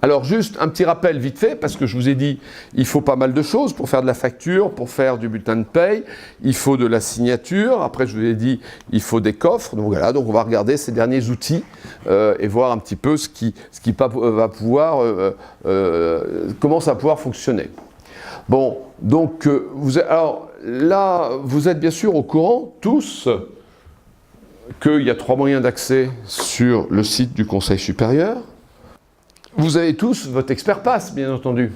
Alors juste un petit rappel vite fait, parce que je vous ai dit, il faut pas mal de choses pour faire de la facture, pour faire du bulletin de paye, il faut de la signature, après je vous ai dit, il faut des coffres, donc voilà, donc on va regarder ces derniers outils et voir un petit peu ce qui va pouvoir, comment ça va pouvoir fonctionner. Bon, donc alors là, vous êtes bien sûr au courant tous qu'il y a 3 moyens d'accès sur le site du Conseil supérieur. Vous avez tous votre expert pass, bien entendu.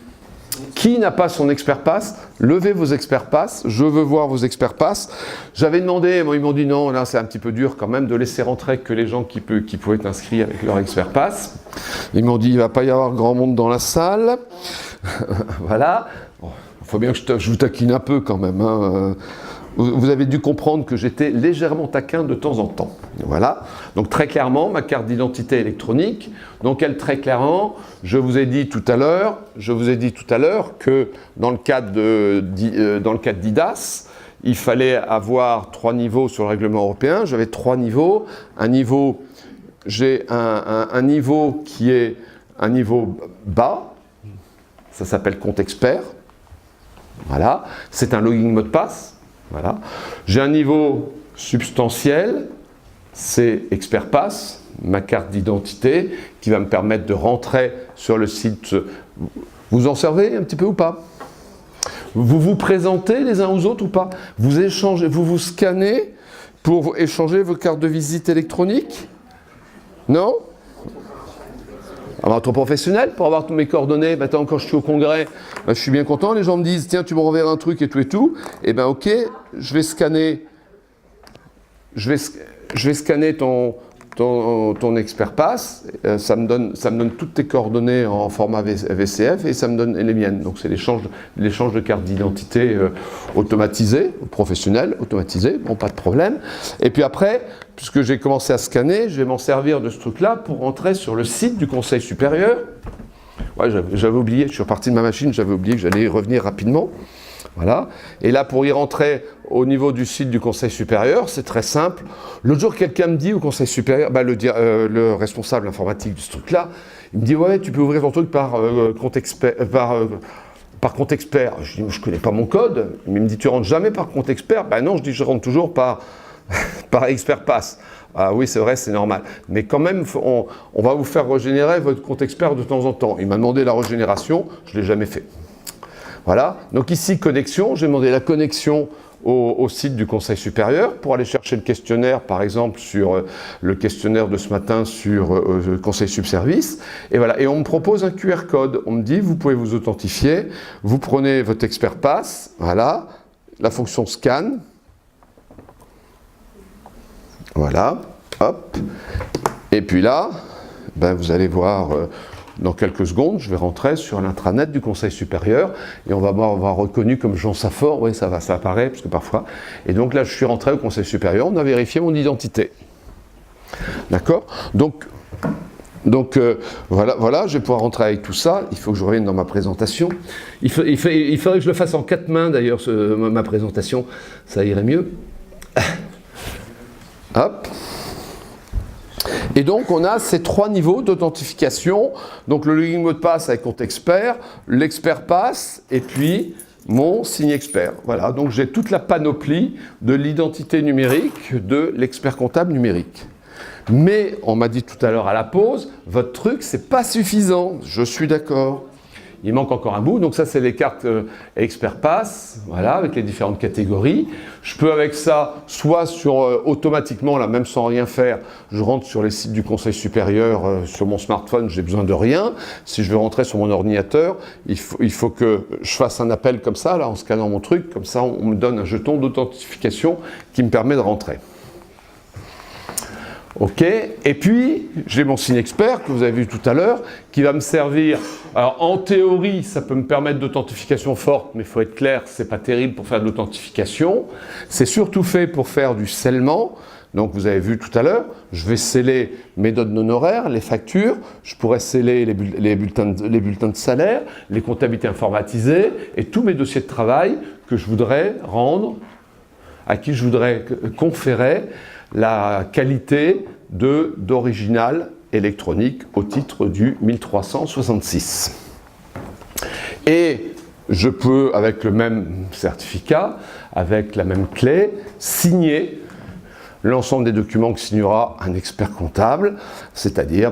Qui n'a pas son expert pass? Levez vos expert pass, je veux voir vos expert pass. J'avais demandé, ils m'ont dit non, là c'est un petit peu dur quand même de laisser rentrer que les gens qui pouvaient être inscrits avec leur expert pass. Ils m'ont dit il ne va pas y avoir grand monde dans la salle. Voilà. Bon, il faut bien que je vous taquine un peu quand même, hein. Vous avez dû comprendre que j'étais légèrement taquin de temps en temps. Voilà. Donc très clairement, ma carte d'identité électronique. Donc elle, très clairement, je vous ai dit tout à l'heure que dans le cadre d'IDAS, il fallait avoir 3 niveaux sur le règlement européen. J'avais 3 niveaux. J'ai un niveau qui est un niveau bas. Ça s'appelle compte expert. Voilà. C'est un login mot de passe. Voilà. J'ai un niveau substantiel, c'est Expert Pass, ma carte d'identité, qui va me permettre de rentrer sur le site. Vous en servez un petit peu ou pas? Vous vous présentez les uns aux autres ou pas? Vous échangez, vous scannez pour échanger vos cartes de visite électroniques? Non? Alors, trop professionnel, pour avoir tous mes coordonnées, maintenant quand je suis au congrès, je suis bien content, les gens me disent, tiens, tu me renverras un truc et tout, et ben ok, je vais scanner ton expert pass, ça me donne toutes tes coordonnées en format VCF et ça me donne les miennes. Donc c'est l'échange de cartes d'identité automatisé, professionnel, automatisé, bon pas de problème. Et puis après, puisque j'ai commencé à scanner, je vais m'en servir de ce truc-là pour rentrer sur le site du Conseil supérieur. Ouais, j'avais oublié, je suis reparti de ma machine, j'avais oublié que j'allais y revenir rapidement. Voilà. Et là, pour y rentrer au niveau du site du Conseil supérieur, c'est très simple. L'autre jour, quelqu'un me dit au Conseil supérieur, le responsable informatique de ce truc-là, il me dit « Ouais, tu peux ouvrir ton truc par compte expert. Par compte expert. » Je dis « Je ne connais pas mon code. » Il me dit « Tu rentres jamais par compte expert ?» Ben non, je dis « Je rentre toujours par expert pass. » Ah oui, c'est vrai, c'est normal. Mais quand même, on va vous faire régénérer votre compte expert de temps en temps. Il m'a demandé la régénération, je ne l'ai jamais fait. Voilà, donc ici connexion, j'ai demandé la connexion au site du Conseil supérieur pour aller chercher le questionnaire, par exemple sur le questionnaire de ce matin sur le Conseil Subservice. Et voilà, et on me propose un QR code. On me dit, vous pouvez vous authentifier, vous prenez votre expert pass, voilà, la fonction scan. Voilà, hop. Et puis là, ben vous allez voir... dans quelques secondes, je vais rentrer sur l'intranet du Conseil supérieur et on va m'avoir reconnu comme Jean Saffort, oui ça apparaît, parce que parfois. Et donc là, je suis rentré au Conseil supérieur, on a vérifié mon identité. D'accord? Donc voilà, je vais pouvoir rentrer avec tout ça. Il faut que je revienne dans ma présentation. Il faudrait que je le fasse en 4 mains d'ailleurs, ma présentation, ça irait mieux. Hop. Et donc, on a ces 3 niveaux d'authentification. Donc, le login mot de passe avec compte expert, l'expert pass, et puis mon signe expert. Voilà, donc j'ai toute la panoplie de l'identité numérique de l'expert comptable numérique. Mais, on m'a dit tout à l'heure à la pause, votre truc, c'est pas suffisant. Je suis d'accord. Il manque encore un bout, donc ça c'est les cartes Expert Pass, voilà, avec les différentes catégories. Je peux avec ça, soit automatiquement, là même sans rien faire, je rentre sur les sites du Conseil supérieur sur mon smartphone, j'ai besoin de rien. Si je veux rentrer sur mon ordinateur, il faut que je fasse un appel comme ça, là en scannant mon truc, comme ça on me donne un jeton d'authentification qui me permet de rentrer. Ok, et puis j'ai mon signe expert que vous avez vu tout à l'heure qui va me servir. Alors en théorie, ça peut me permettre d'authentification forte, mais il faut être clair, c'est pas terrible pour faire de l'authentification. C'est surtout fait pour faire du scellement. Donc vous avez vu tout à l'heure, je vais sceller mes données honoraires, les factures, je pourrais sceller les bulletins de salaire, les comptabilités informatisées et tous mes dossiers de travail que je voudrais rendre, à qui je voudrais conférer la qualité d'original électronique au titre du 1366. Et je peux, avec le même certificat, avec la même clé, signer l'ensemble des documents que signera un expert comptable, c'est-à-dire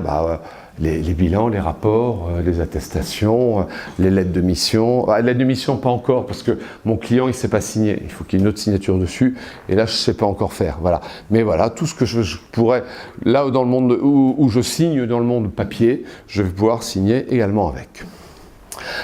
les bilans, les rapports, les attestations, les lettres de mission. Les lettres de mission, pas encore, parce que mon client, il ne sait pas signer. Il faut qu'il y ait une autre signature dessus, et là, je ne sais pas encore faire. Voilà. Mais voilà, tout ce que je pourrais, là dans le monde où je signe dans le monde papier, je vais pouvoir signer également avec.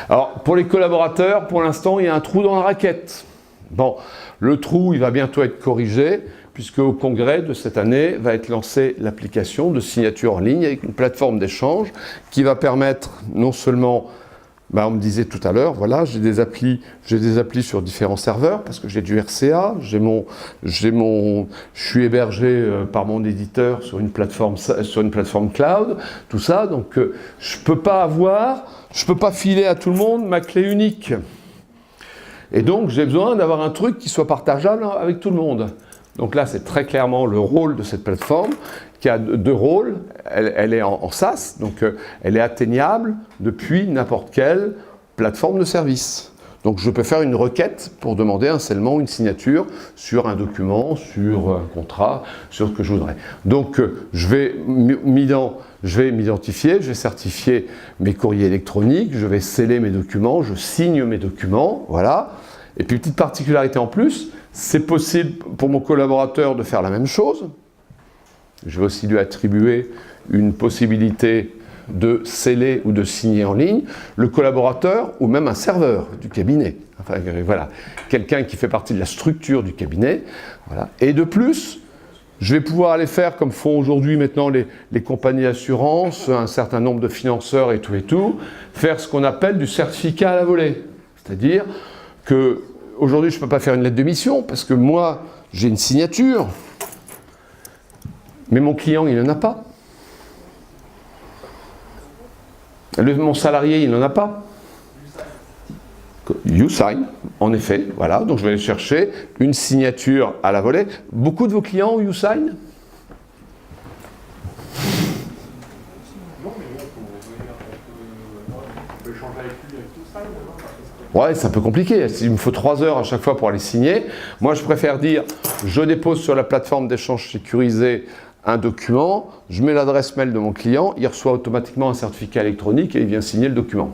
Alors, pour les collaborateurs, pour l'instant, il y a un trou dans la raquette. Bon, le trou, il va bientôt être corrigé, puisque au congrès de cette année va être lancée l'application de signature en ligne avec une plateforme d'échange qui va permettre non seulement, on me disait tout à l'heure, voilà, j'ai des applis sur différents serveurs parce que j'ai du RCA, je suis hébergé par mon éditeur sur une plateforme cloud, tout ça, donc je peux pas filer à tout le monde ma clé unique. Et donc j'ai besoin d'avoir un truc qui soit partageable avec tout le monde. Donc là, c'est très clairement le rôle de cette plateforme, qui a deux rôles. Elle est en SaaS, donc elle est atteignable depuis n'importe quelle plateforme de service. Donc je peux faire une requête pour demander un scellement ou une signature sur un document, sur un contrat, sur ce que je voudrais. Donc je vais m'identifier, je vais certifier mes courriers électroniques, je vais sceller mes documents, je signe mes documents, voilà. Et puis petite particularité en plus, c'est possible pour mon collaborateur de faire la même chose. Je vais aussi lui attribuer une possibilité de sceller ou de signer en ligne le collaborateur ou même un serveur du cabinet. Enfin, voilà, quelqu'un qui fait partie de la structure du cabinet. Voilà. Et de plus, je vais pouvoir aller faire comme font aujourd'hui maintenant les compagnies d'assurance, un certain nombre de financeurs et tout, faire ce qu'on appelle du certificat à la volée. C'est-à-dire que aujourd'hui, je ne peux pas faire une lettre de mission parce que moi, j'ai une signature, mais mon client, il n'en a pas. Mon salarié, il n'en a pas. YouSign, en effet, voilà. Donc je vais aller chercher une signature à la volée. Beaucoup de vos clients ont YouSign ? Ouais, c'est un peu compliqué. Il me faut 3 heures à chaque fois pour aller signer. Moi, je préfère dire, je dépose sur la plateforme d'échange sécurisée un document, je mets l'adresse mail de mon client, il reçoit automatiquement un certificat électronique et il vient signer le document.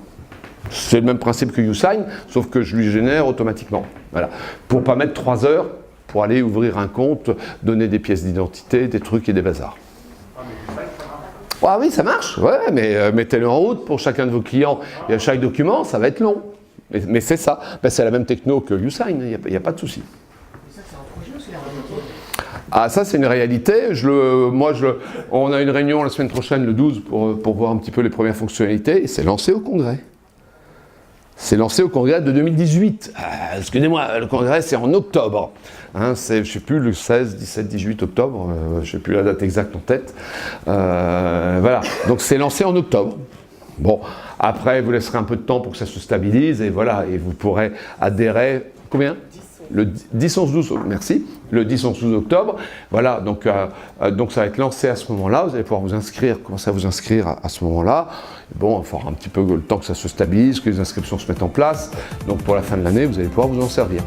C'est le même principe que YouSign, sauf que je lui génère automatiquement. Voilà. Pour ne pas mettre 3 heures pour aller ouvrir un compte, donner des pièces d'identité, des trucs et des bazars. Ah oui, ça marche, ouais, mais mettez-le en route pour chacun de vos clients et à chaque document, ça va être long. Mais c'est ça, c'est la même techno que YouSign, il n'y a pas de souci. Ah, ça c'est une réalité. On a une réunion la semaine prochaine, le 12, pour voir un petit peu les premières fonctionnalités, et c'est lancé au congrès. C'est lancé au congrès de 2018. Excusez-moi, le congrès c'est en octobre. Hein, je ne sais plus, le 16, 17, 18 octobre, je ne sais plus la date exacte en tête. Voilà, donc c'est lancé en octobre. Bon, après vous laisserez un peu de temps pour que ça se stabilise, et voilà, et vous pourrez adhérer, combien ? Le 10, 11, 12, merci, le 10, 11, 12 octobre, voilà, donc ça va être lancé à ce moment-là, vous allez pouvoir vous inscrire, commencer à vous inscrire à ce moment-là. Bon, il faudra un petit peu le temps que ça se stabilise, que les inscriptions se mettent en place, donc pour la fin de l'année, vous allez pouvoir vous en servir.